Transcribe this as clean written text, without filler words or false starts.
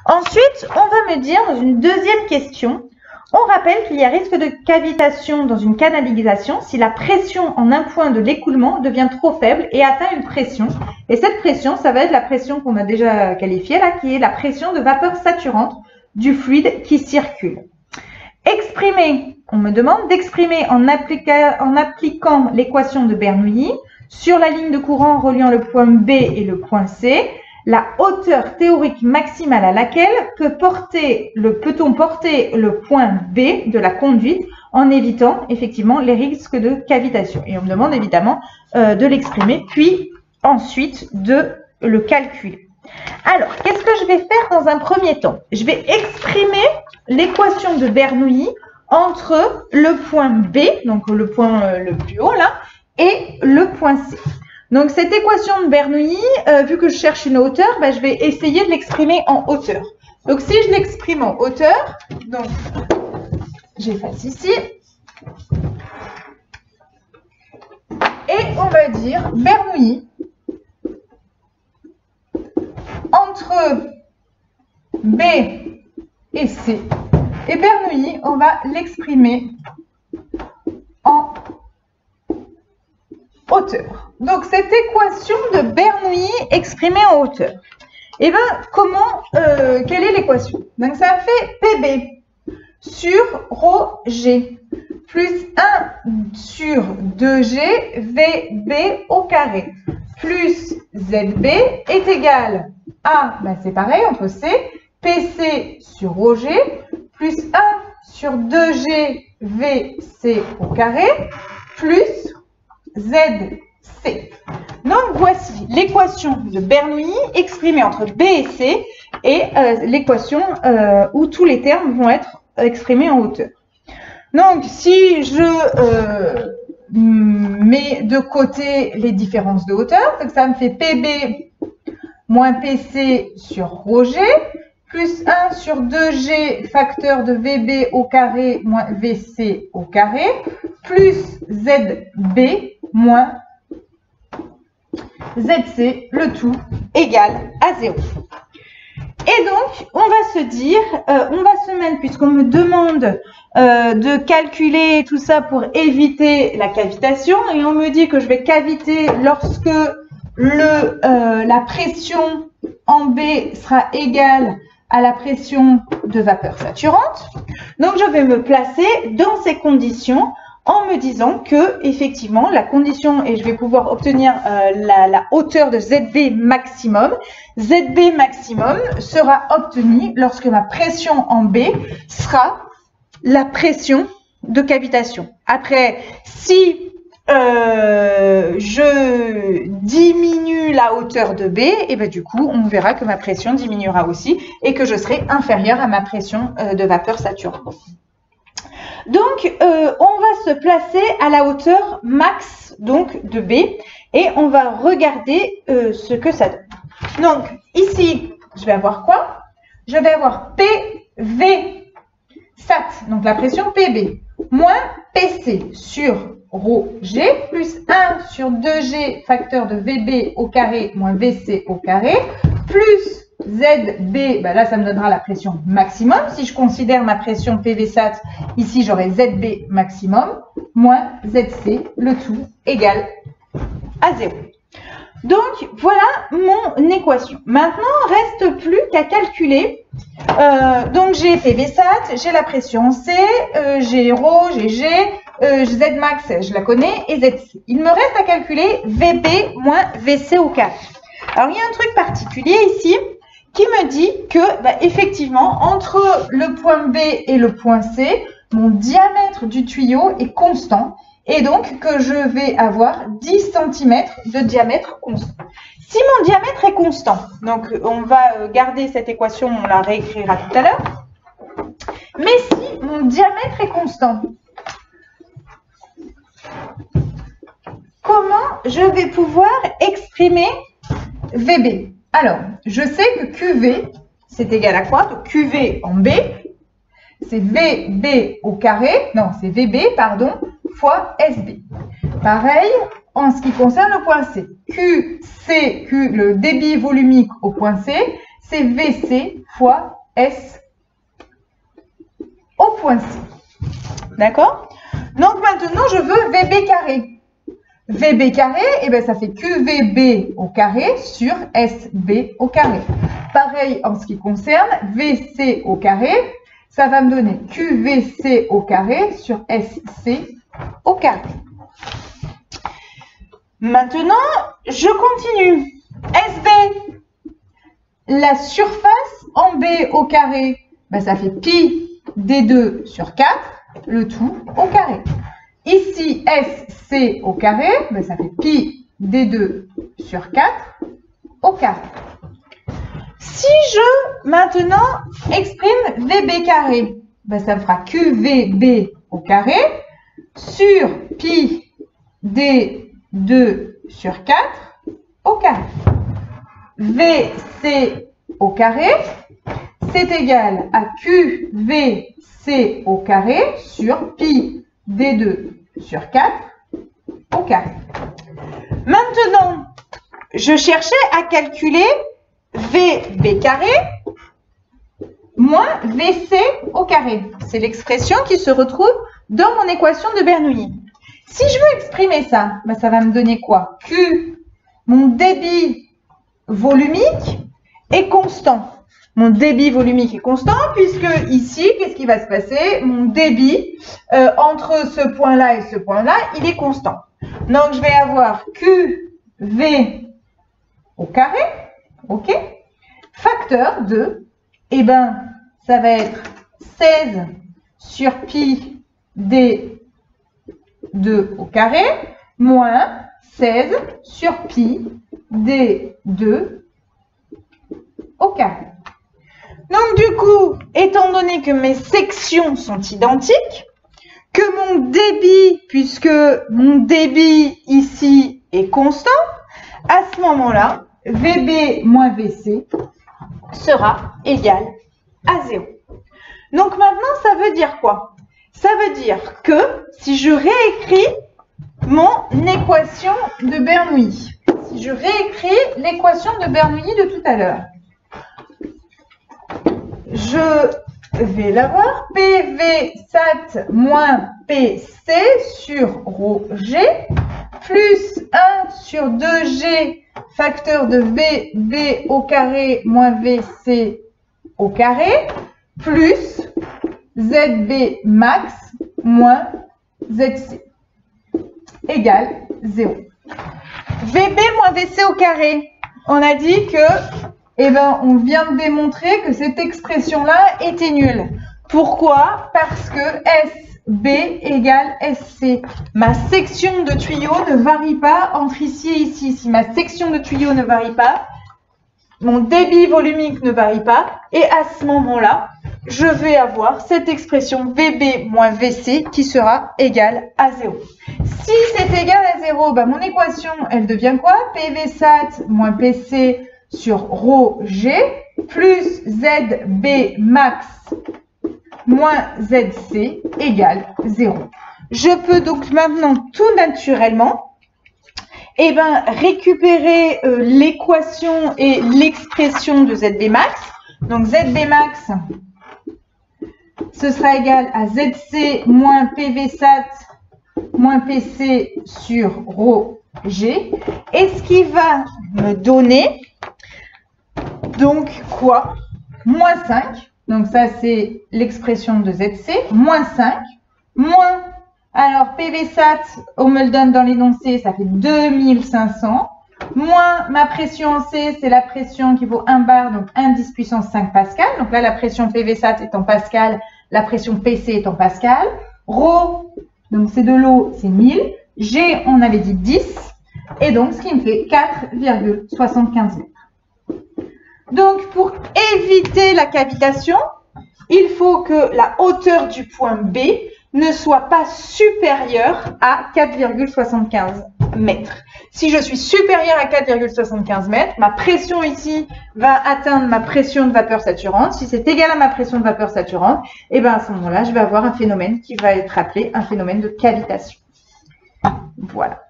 Ensuite, on va me dire dans une deuxième question, on rappelle qu'il y a risque de cavitation dans une canalisation si la pression en un point de l'écoulement devient trop faible et atteint une pression. Et cette pression, ça va être la pression qu'on a déjà qualifiée là, qui est la pression de vapeur saturante du fluide qui circule. Exprimer, on me demande d'exprimer en appliquant l'équation de Bernoulli sur la ligne de courant reliant le point B et le point C, la hauteur théorique maximale à laquelle peut-on porter le point B de la conduite en évitant effectivement les risques de cavitation. Et on me demande évidemment de l'exprimer, puis ensuite de le calculer. Alors, qu'est-ce que je vais faire dans un premier temps? Je vais exprimer l'équation de Bernoulli entre le point B, donc le point le plus haut là, et le point C. Donc, cette équation de Bernoulli, vu que je cherche une hauteur, je vais essayer de l'exprimer en hauteur. Donc, si je l'exprime en hauteur, donc j'efface ici, et on va dire Bernoulli entre B et C. Et Bernoulli, on va l'exprimer en hauteur. Donc, cette équation de Bernoulli exprimée en hauteur. Et bien, quelle est l'équation? Donc, ça fait PB sur ρ G plus 1 sur 2G VB au carré plus ZB est égal à, c'est pareil entre C, PC sur ρG plus 1 sur 2G VC au carré plus ZC. Donc, voici l'équation de Bernoulli exprimée entre B et C et l'équation où tous les termes vont être exprimés en hauteur. Donc, si je mets de côté les différences de hauteur, donc ça me fait PB moins PC sur ρG plus 1 sur 2G facteur de VB au carré moins VC au carré plus ZB moins ZC, le tout égal à 0. Et donc, on va se dire, on va se mettre, puisqu'on me demande de calculer tout ça pour éviter la cavitation, et on me dit que je vais caviter lorsque la pression en B sera égale à la pression de vapeur saturante. Donc, je vais me placer dans ces conditions en me disant que, effectivement, la condition, et je vais pouvoir obtenir la hauteur de ZB maximum. ZB maximum sera obtenue lorsque ma pression en B sera la pression de cavitation. Après, si je diminue la hauteur de B, et du coup, on verra que ma pression diminuera aussi et que je serai inférieure à ma pression de vapeur saturante. Donc, on va se placer à la hauteur max donc, de B et on va regarder ce que ça donne. Donc, ici, je vais avoir quoi? Je vais avoir PV SAT, donc la pression PB, moins PC sur ρG plus 1 sur 2G facteur de VB au carré moins VC au carré plus ZB, là ça me donnera la pression maximum. Si je considère ma pression PV-SAT, ici j'aurai ZB maximum moins ZC, le tout égal à 0. Donc voilà mon équation. Maintenant, reste plus qu'à calculer. Donc j'ai PV-SAT, j'ai la pression C, j'ai ρ, j'ai G, Zmax, je la connais, et ZC. Il me reste à calculer VB moins VC au carré. Alors il y a un truc particulier ici qui me dit que, effectivement, entre le point B et le point C, mon diamètre du tuyau est constant et donc que je vais avoir 10 cm de diamètre constant. Si mon diamètre est constant, donc on va garder cette équation, on la réécrira tout à l'heure, mais si mon diamètre est constant, comment je vais pouvoir exprimer VB? Alors, je sais que QV, c'est égal à quoi? Donc, QV en B, c'est VB au carré, non, c'est VB, pardon, fois SB. Pareil, en ce qui concerne le point C. Le débit volumique au point C, c'est VC fois S au point C. D'accord? Donc maintenant, je veux VB carré. VB carré, eh bien, ça fait QVB au carré sur SB au carré. Pareil en ce qui concerne VC au carré, ça va me donner QVC au carré sur SC au carré. Maintenant, je continue. SB, la surface en B au carré, ben, ça fait pi D2 sur 4, le tout au carré. Ici, SC au carré, ben, ça fait pi D2 sur 4 au carré. Si je, maintenant, exprime VB carré, ben, ça me fera QVB au carré sur pi D2 sur 4 au carré. VC au carré, c'est égal à QVC au carré sur pi D2 sur 4 au carré. Maintenant, je cherchais à calculer VB carré moins VC au carré. C'est l'expression qui se retrouve dans mon équation de Bernoulli. Si je veux exprimer ça, ben ça va me donner quoi? Q, mon débit volumique est constant. Mon débit volumique est constant puisque ici, qu'est-ce qui va se passer? Mon débit entre ce point-là et ce point-là, il est constant. Donc, je vais avoir QV au carré, ok? Facteur de, eh ben, ça va être 16 sur pi D2 au carré moins 16 sur pi D2 au carré. Donc, du coup, étant donné que mes sections sont identiques, que mon débit, puisque mon débit ici est constant, à ce moment-là, VB moins VC sera égal à 0. Donc, maintenant, ça veut dire quoi? Ça veut dire que si je réécris mon équation de Bernoulli, si je réécris l'équation de Bernoulli de tout à l'heure, je vais l'avoir PV sat moins PC sur rho G plus 1 sur 2G facteur de VB au carré moins VC au carré plus ZB max moins ZC égale 0. VB moins VC au carré, on a dit que eh ben, on vient de démontrer que cette expression-là était nulle. Pourquoi? Parce que SB égale SC. Ma section de tuyau ne varie pas entre ici et ici. Si ma section de tuyau ne varie pas, mon débit volumique ne varie pas. Et à ce moment-là, je vais avoir cette expression VB moins VC qui sera égale à 0. Si c'est égal à 0, ben, mon équation, elle devient quoi? PV sat moins PC sur rho G plus ZB max moins ZC égale 0. Je peux donc maintenant tout naturellement eh ben, récupérer l'équation et l'expression de ZB max. Donc ZB max, ce sera égal à ZC moins PV sat moins PC sur rho G. Et ce qui va me donner donc quoi? Moins 5. Donc ça, c'est l'expression de ZC. Moins 5. Moins, alors PV sat, on me le donne dans l'énoncé, ça fait 2500. Moins ma pression en C, c'est la pression qui vaut 1 bar, donc 1 10 puissance 5 pascal. Donc là, la pression PV sat est en pascal, la pression PC est en pascal. Rho, donc c'est de l'eau, c'est 1000. G, on avait dit 10. Et donc, ce qui me fait 4,75 mètres. Donc, pour éviter la cavitation, il faut que la hauteur du point B ne soit pas supérieure à 4,75 mètres. Si je suis supérieure à 4,75 mètres, ma pression ici va atteindre ma pression de vapeur saturante. Si c'est égal à ma pression de vapeur saturante, et bien à ce moment-là, je vais avoir un phénomène qui va être appelé un phénomène de cavitation. Voilà.